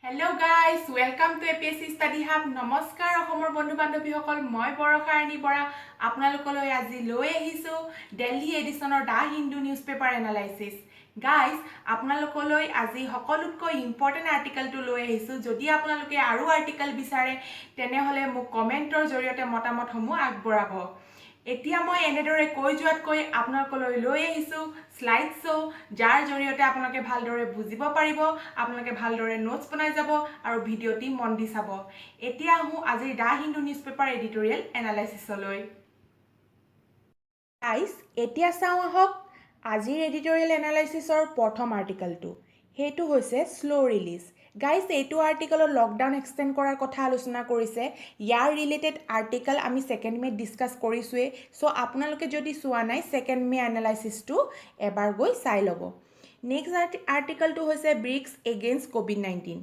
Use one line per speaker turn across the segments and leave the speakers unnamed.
Hello guys, welcome to APSC Study Hub. নমস্কাৰ অসমৰ বন্ধু বান্ধৱীসকল, মই বৰষাৰাণী বৰা আপোনালোকলৈ আজি লৈ আহিছো দিল্লী এডিশ্যনৰ the Hindu news paper analysis. Guys, আপোনালোকলৈ আজি সকলোতকৈ ইম্পৰ্টেণ্ট আৰ্টিকেলটো লৈ আহিছো। যদি আপোনালোকে আৰু আৰ্টিকেল বিচাৰে তেনেহ'লে মোক কমেণ্টৰ জৰিয়তে মতামতসমূহ আগবঢ়াব। এতিয়া মই এনেদৰে কৈ যোৱাতকৈ আপোনালোকলৈ লৈ আহিছোঁ স্লাইড শ্ব' যাৰ জৰিয়তে আপোনালোকে ভালদৰে বুজিব পাৰিব, আপোনালোকে ভালদৰে নোটছ বনাই যাব আৰু ভিডিঅ'টি মন দি চাব। এতিয়া আহোঁ আজিৰ the Hindu news paper editorial এনালাইচিছলৈ। গাইজ, এতিয়া চাওঁ আহক আজিৰ এডিটৰিয়েল এনালাইচিছৰ প্ৰথম আৰ্টিকেলটো। সেইটো হৈছে শ্ল' ৰিলিজ। গাইজ, এইটো আৰ্টিকেলত লকডাউন এক্সটেণ্ড কৰাৰ কথা আলোচনা কৰিছে। ইয়াৰ ৰিলেটেড আৰ্টিকেল আমি ছেকেণ্ড মে'ত ডিছকাছ কৰিছোঁৱেই। চ' আপোনালোকে যদি চোৱা নাই ছেকেণ্ড মে' এনালাইচিছটো এবাৰ গৈ চাই ল'ব। নেক্সট আৰ্টিকেলটো হৈছে ব্ৰিক্স এগেইনষ্ট ক'ভিড-19।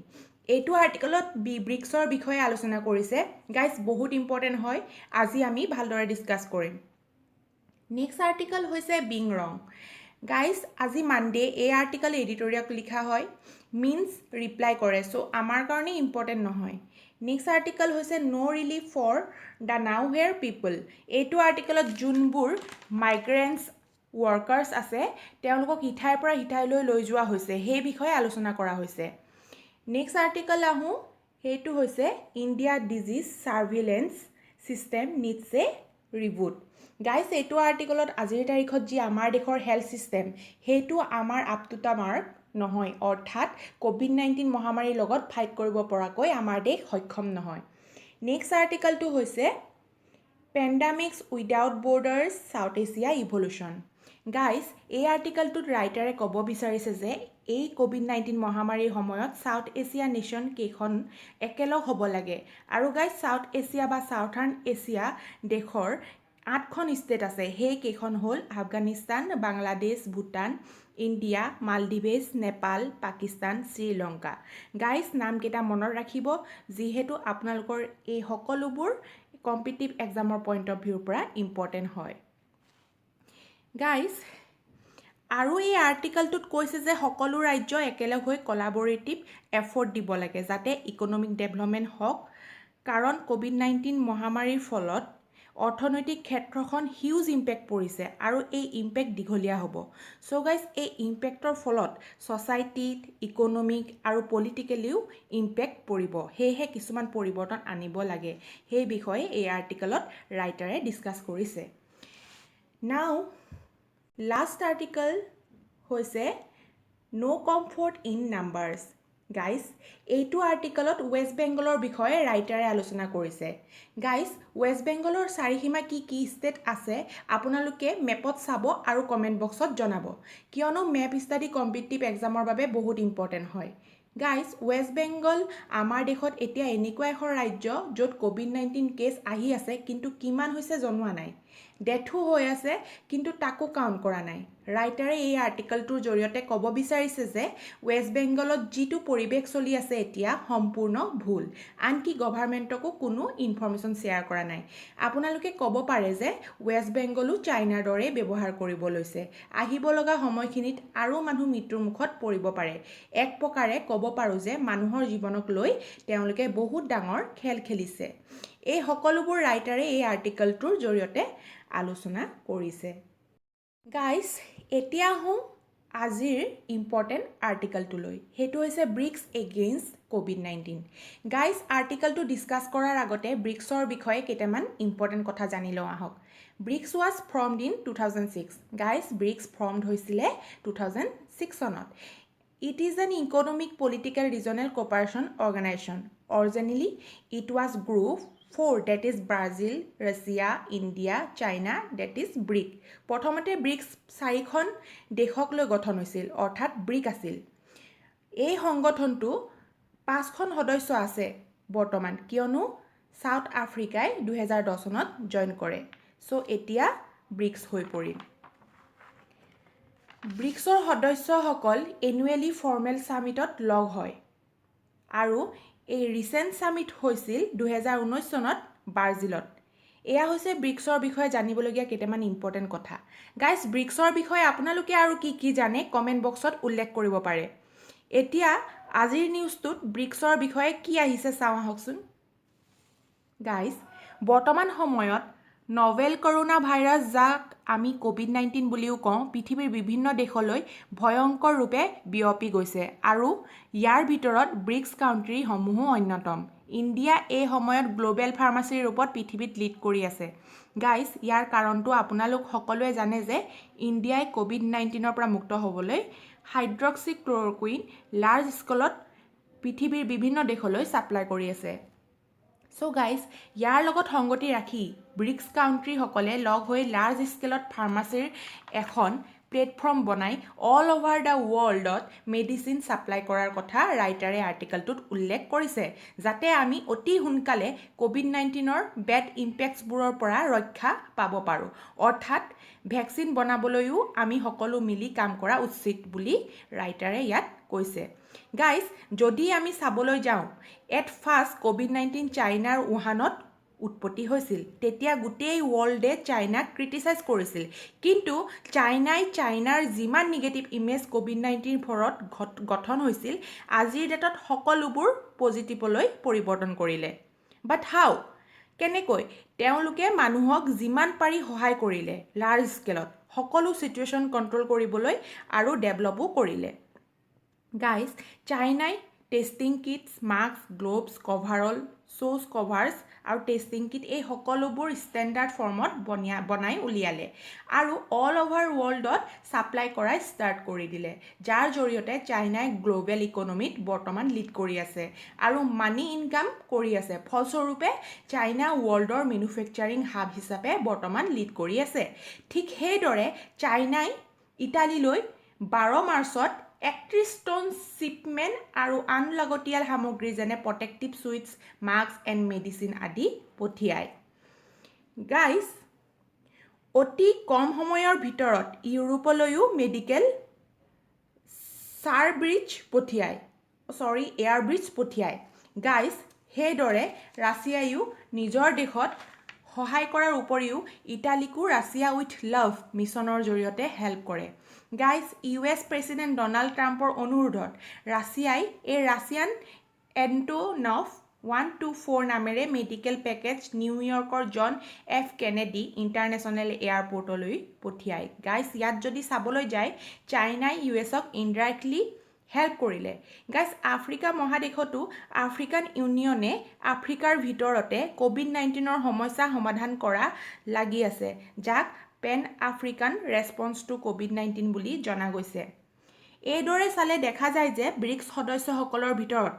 এইটো আৰ্টিকেলত ব্ৰিক্সৰ বিষয়ে আলোচনা কৰিছে। গাইজ, বহুত ইম্পৰ্টেণ্ট হয়, আজি আমি ভালদৰে ডিছকাছ কৰিম। নেক্সট আৰ্টিকেল হৈছে বিং ৰং। গাইজ, আজি মানডে এই আৰ্টিকেল এডিটৰিয়েলত লিখা হয়, মিনছ ৰিপ্লাই কৰে, চ' আমাৰ কাৰণে ইম্পৰ্টেণ্ট নহয়। নেক্সট আৰ্টিকেল হৈছে ন' ৰিলিফ ফৰ দ্য নাও হেয়াৰ পিপল। এইটো আৰ্টিকেলত যোনবোৰ মাইগ্ৰেণ্টছ ৱৰ্কাৰ্ছ আছে তেওঁলোকক ইঠাইৰ পৰা সিঠাইলৈ লৈ যোৱা হৈছে সেই বিষয়ে আলোচনা কৰা হৈছে। নেক্সট আৰ্টিকেল আহোঁ, সেইটো হৈছে India disease surveillance system needs a reboot. Guys, এইটো আৰ্টিকেলত আজিৰ তাৰিখত যি আমাৰ দেশৰ হেল্থ ছিষ্টেম সেইটো আমাৰ আপ টু দ্য মাৰ্ক নহয়, অৰ্থাৎ ক'ভিড-19 মহামাৰীৰ লগত ফাইট কৰিব পৰাকৈ আমাৰ দেশ সক্ষম নহয়। নেক্সট আৰ্টিকেলটো হৈছে pandemics without borders South Asia evolution. Guys, এই আৰ্টিকেলটোত ৰাইটাৰে ক'ব বিচাৰিছে যে এই ক'ভিড-19 মহামাৰীৰ সময়ত ছাউথ এছিয়া নেশ্যন কেইখন একেলগ হ'ব লাগে। আৰু গাইজ, ছাউথ এছিয়া বা ছাউথাৰ্ণ এছিয়া দেশৰ 8খন ষ্টেট আছে। সেইকেইখন হ'ল আফগানিস্তান, বাংলাদেশ, ভূটান, ইণ্ডিয়া, মালদ্বীপছ, নেপাল, পাকিস্তান, শ্ৰীলংকা। গাইজ, নামকেইটা মনত ৰাখিব যিহেতু আপোনালোকৰ এই সকলোবোৰ কম্পিটিটিভ এক্সামৰ পইণ্ট অফ ভিউৰ পৰা ইম্পৰ্টেণ্ট হয়। গাইজ, আৰু এই আৰ্টিকেলটোত কৈছে যে সকলো ৰাজ্য একেলগ হৈ কলাবৰেটিভ এফৰ্ট দিব লাগে যাতে ইকনমিক ডেভেলপমেণ্ট হওক, কাৰণ ক'ভিড-19 মহামাৰীৰ ফলত অৰ্থনৈতিক ক্ষেত্ৰখন হিউজ ইম্পেক্ট পৰিছে আৰু এই ইম্পেক্ট দীঘলীয়া হ'ব। চ' গাইজ, এই ইম্পেক্টৰ ফলত ছ'চাইটিত, ইকনমিক আৰু পলিটিকেলিও ইম্পেক্ট পৰিব। সেয়েহে কিছুমান পৰিৱৰ্তন আনিব লাগে। সেই বিষয়ে এই আৰ্টিকেলত ৰাইটাৰে ডিছকাছ কৰিছে। নাও লাষ্ট আৰ্টিকেল হৈছে ন' কমফৰ্ট ইন নাম্বাৰ্ছ। গাইজ, এইটো আৰ্টিকেলত ৱেষ্ট বেংগলৰ বিষয়ে ৰাইটাৰে আলোচনা কৰিছে। গাইজ, ৱেষ্ট বেংগলৰ চাৰিসীমা কি ষ্টেট আছে আপোনালোকে মেপত চাব আৰু কমেণ্ট বক্সত জনাব, কিয়নো মেপ ষ্টাডি কম্পিটিটিভ এক্সামৰ বাবে বহুত ইম্পৰ্টেণ্ট হয়। গাইজ, ৱেষ্ট বেংগল আমাৰ দেশত এতিয়া এনেকুৱা এখন ৰাজ্য য'ত ক'ভিড-19 কেছ আহি আছে কিন্তু কিমান হৈছে জনোৱা নাই। ডেথো হৈ আছে কিন্তু তাকো কাউণ্ট কৰা নাই। ৰাইটাৰে এই আৰ্টিকেলটোৰ জৰিয়তে ক'ব বিচাৰিছে যে ৱেষ্ট বেংগলত যিটো পৰিৱেশ চলি আছে এতিয়া সম্পূৰ্ণ ভুল, আনকি গভাৰ্মেণ্টকো কোনো ইনফৰ্মেশ্যন শ্বেয়াৰ কৰা নাই। আপোনালোকে ক'ব পাৰে যে ৱেষ্ট বেংগলো চাইনাৰ দৰে ব্যৱহাৰ কৰিব লৈছে। আহিব লগা সময়খিনিত আৰু মানুহ মৃত্যুৰ মুখত পৰিব পাৰে। এক প্ৰকাৰে ক'ব পাৰোঁ যে মানুহৰ জীৱনক লৈ তেওঁলোকে বহুত ডাঙৰ খেল খেলিছে। এই সকলোবোৰ ৰাইটাৰে এই আৰ্টিকেলটোৰ জৰিয়তে আলোচনা কৰিছে। গাইজ, এতিয়া আহোঁ আজিৰ ইম্পৰ্টেণ্ট আৰ্টিকেলটোলৈ। সেইটো হৈছে ব্ৰিক্স এগেইনষ্ট ক'ভিড-19। গাইজ, আৰ্টিকেলটো ডিছকাছ কৰাৰ আগতে ব্ৰিক্সৰ বিষয়ে কেইটামান ইম্পৰ্টেণ্ট কথা জানি লওঁ আহক। BRICS was formed in 2006। Guys, BRICS formed হৈছিলে 2006 চনত। It is an economic political regional cooperation organization. Originally it was group 4, that is Brazil, Russia, India, China, that is BRIC. প্ৰথমতে ব্ৰিক্স 4খন দেশক লৈ গঠন হৈছিল, অৰ্থাৎ ব্ৰিক আছিল। এই সংগঠনটো 5খন সদস্য আছে বৰ্তমান, কিয়নো ছাউথ আফ্ৰিকাই 2010 চনত জইন কৰে। চ' এতিয়া ব্ৰিক্স হৈ পৰিল। ব্ৰিক্সৰ সদস্যসকল এনুৱেলি ফৰ্মেল ছামিটত লগ হয় আৰু এই ৰিচেণ্ট ছামিট হৈছিল 2019 চনত ব্ৰাজিলত। এয়া হৈছে ব্ৰিক্সৰ বিষয়ে জানিবলগীয়া কেইটামান ইম্পৰ্টেণ্ট কথা। গাইজ, ব্ৰিক্সৰ বিষয়ে আপোনালোকে আৰু কি জানে কমেণ্ট বক্সত উল্লেখ কৰিব পাৰে। এতিয়া আজিৰ নিউজটোত ব্ৰিক্সৰ বিষয়ে কি আহিছে চাওঁ আহকচোন গাইজ বৰ্তমান সময়ত নভেল কৰোনা ভাইৰাছ যাক আমি কোভিড-19 বুলিও কওঁ পৃথিৱীৰ বিভিন্ন দেশলৈ ভয়ংকৰ ৰূপে বিয়পি গৈছে আৰু ইয়াৰ ভিতৰত ব্ৰিক্স কাউণ্ট্ৰিসমূহো অন্যতম ইণ্ডিয়া এই সময়ত গ্লোবেল ফাৰ্মাচীৰ ৰূপত পৃথিৱীত লিড কৰি আছে গাইজ ইয়াৰ কাৰণটো আপোনালোক সকলোৱে জানে যে ইণ্ডিয়াই কোভিড-19ৰ পৰা মুক্ত হ'বলৈ হাইড্ৰক্সিক্লৰকুইন লাৰ্জ স্কেলত পৃথিৱীৰ বিভিন্ন দেশলৈ ছাপ্লাই কৰি আছে চ' গাইজ ইয়াৰ লগত সংগতি ৰাখি ব্ৰিক্স কাউণ্ট্ৰিসকলে লগ হৈ লাৰ্জ স্কেলত ফাৰ্মাচীৰ এখন প্লেটফৰ্ম বনাই অল অভাৰ দ্য ৱৰ্ল্ডত মেডিচিন ছাপ্লাই কৰাৰ কথা ৰাইটাৰে আৰ্টিকেলটোত উল্লেখ কৰিছে যাতে আমি অতি সোনকালে কোভিড-19ৰ বেড ইম্পেক্টছবোৰৰ পৰা ৰক্ষা পাব পাৰোঁ অৰ্থাৎ ভেকচিন বনাবলৈও আমি সকলো মিলি কাম কৰা উচিত বুলি ৰাইটাৰে ইয়াত কৈছে গাইজ যদি আমি চাবলৈ যাওঁ এট ফাৰ্ষ্ট কোভিড-19 চাইনাৰ উহানত উৎপত্তি হৈছিল তেতিয়া গোটেই ৱৰ্ল্ডে চাইনাক ক্ৰিটিচাইজ কৰিছিল কিন্তু চাইনাৰ যিমান নিগেটিভ ইমেজ কোভিড-19ৰ ফলত গঠন হৈছিল আজিৰ ডেটত সকলোবোৰ পজিটিভলৈ পৰিৱৰ্তন কৰিলে বাট হাউ কেনেকৈ তেওঁলোকে মানুহক যিমান পাৰি সহায় কৰিলে লাৰ্জ স্কেলত সকলো চিটুৱেশ্যন কণ্ট্ৰল কৰিবলৈ আৰু ডেভেলপো কৰিলে গাইজ চাইনাই testing kits mask gloves coverall শ্ব'জ কভাৰ্ছ আৰু টেষ্টিং কিট এই সকলোবোৰ ষ্টেণ্ডাৰ্ড ফৰ্মত বনাই উলিয়ালে আৰু অল অভাৰ ৱৰ্ল্ডত ছাপ্লাই কৰাই ষ্টাৰ্ট কৰি দিলে যাৰ জৰিয়তে চাইনাই গ্লোবেল ইকনমিত বৰ্তমান লিড কৰি আছে আৰু মানি ইনকাম কৰি আছে ফলস্বৰূপে চাইনা ৱৰ্ল্ডৰ মেনুফেকচাৰিং হাব হিচাপে বৰ্তমান লিড কৰি আছে ঠিক সেইদৰে চাইনাই ইটালীলৈ 12 মাৰ্চত 31 টন শ্বিপমেণ্ট আৰু আনলাগতিয়াল সামগ্ৰী যেনে প্ৰটেক্টিভ সুইটছ মাস্ক এণ্ড মেডিচিন আদি পঠিয়ায় গাইজ অতি কম সময়ৰ ভিতৰত ইউৰোপলৈও মেডিকেল এয়াৰব্ৰিজ পঠিয়ায় গাইজ সেইদৰে ৰাছিয়াইও নিজৰ দেশত সহায় কৰাৰ উপৰিও ইটালীকো ৰাছিয়া উইথ লাভ মিছনৰ জৰিয়তে হেল্প কৰে গাইজ US প্ৰেছিডেণ্ট ডনাল্ড ট্ৰাম্পৰ অনুৰোধত ৰাছিয়াই এই ৰাছিয়ান এণ্টনভ 124 নামেৰে মেডিকেল পেকেজ নিউয়ৰ্কৰ জন এফ কেনেডি ইণ্টাৰনেশ্যনেল এয়াৰপৰ্টলৈ পঠিয়ায় গাইজ ইয়াত যদি চাবলৈ যায় চাইনাই USক ইনডাইৰেক্টলি হেল্প কৰিলে গাইজ আফ্ৰিকা মহাদেশতো আফ্ৰিকান ইউনিয়নে আফ্ৰিকাৰ ভিতৰতে কোভিড-19ৰ সমস্যা সমাধান কৰা লাগি আছে যাক পেন আফ্ৰিকান ৰেছপন্স টু কোভিড-19 বুলি জনা গৈছে এইদৰে চালে দেখা যায় যে ব্ৰিক্স সদস্যসকলৰ ভিতৰত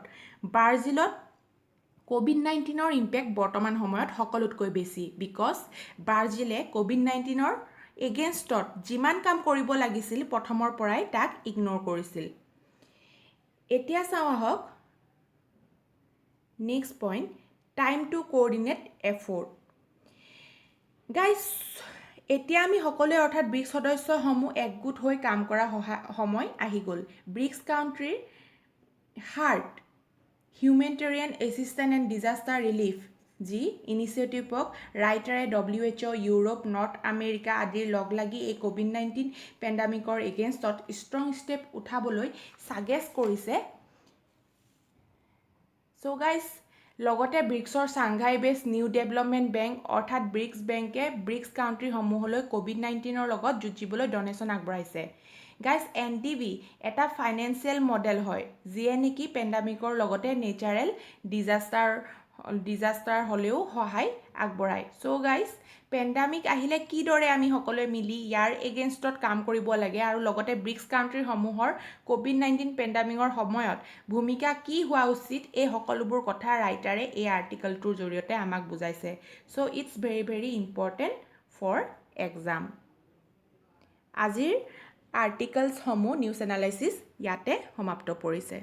ব্ৰাজিলত কোভিড-19ৰ ইম্পেক্ট বৰ্তমান সময়ত সকলোতকৈ বেছি বিকজ ব্ৰাজিলে কোভিড-19ৰ এগেইনষ্টত যিমান কাম কৰিব লাগিছিল প্ৰথমৰ পৰাই তাক ইগনোৰ কৰিছিল এতিয়া চাওঁ আহক next point time to coordinate effort guys এতিয়া আমি সকলোৱে অৰ্থাৎ ব্ৰিক্স সদস্যসমূহ একগোট হৈ কাম কৰা সময় আহি গ'ল ব্ৰিক্স কাউণ্ট্ৰিৰ হাৰ্ট humanitarian assistance and disaster relief যি ইনিচিয়েটিভক ৰাইটাৰে WHO ইউৰোপ নৰ্থ আমেৰিকা আদিৰ লগ লাগি এই কোভিড-19 পেণ্ডামিকৰ এগেইনষ্টত ষ্ট্ৰং ষ্টেপ উঠাবলৈ ছাজেষ্ট কৰিছে চ' গাইজ লগতে ব্ৰিক্সৰ Shanghai based new development bank অৰ্থাৎ ব্ৰিক্স বেংকে ব্ৰিক্স কাউণ্ট্ৰিসমূহলৈ কোভিড-19ৰ লগত যুঁজিবলৈ ডনেশ্যন আগবঢ়াইছে গাইজ NDB এটা ফাইনেন্সিয়েল মডেল হয় যিয়ে নেকি পেণ্ডামিকৰ লগতে নেচাৰেল ডিজাষ্টাৰ হ'লেও সহায় আগবঢ়ায় চ' গাইজ পেণ্ডামিক আহিলে কিদৰে আমি সকলোৱে মিলি ইয়াৰ এগেইনষ্টত কাম কৰিব লাগে আৰু লগতে ব্ৰিক্স কাউণ্ট্ৰিসমূহৰ কোভিড-19 পেণ্ডামিকৰ সময়ত ভূমিকা কি হোৱা উচিত এই সকলোবোৰ কথা ৰাইটাৰে এই আৰ্টিকেলটোৰ জৰিয়তে আমাক বুজাইছে so' it's very very important for exam আজিৰ আৰ্টিকেলছসমূহ নিউজ এনালাইচিছ ইয়াতে সমাপ্ত পৰিছে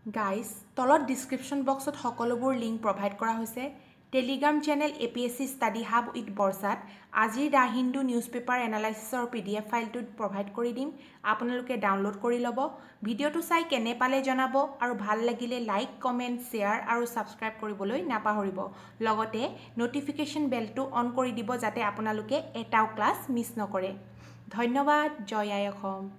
গাইজ তলত ডিছক্ৰিপশ্যন বক্সত সকলোবোৰ লিংক প্ৰভাইড কৰা হৈছে Telegram channel APSC study hub with বৰ্ষাত আজিৰ দ্য হিন্দু নিউজ পেপাৰ এনালাইচিছৰ PDF ফাইলটো প্ৰভাইড কৰি দিম আপোনালোকে ডাউনলোড কৰি ল'ব ভিডিঅ'টো চাই কেনে পালে জনাব আৰু ভাল লাগিলে লাইক কমেণ্ট শ্বেয়াৰ আৰু ছাবস্ক্ৰাইব কৰিবলৈ নাপাহৰিব লগতে নটিফিকেশ্যন বেলটো অন কৰি দিব যাতে আপোনালোকে এটাও ক্লাছ মিছ নকৰে ধন্যবাদ জয় আই অসম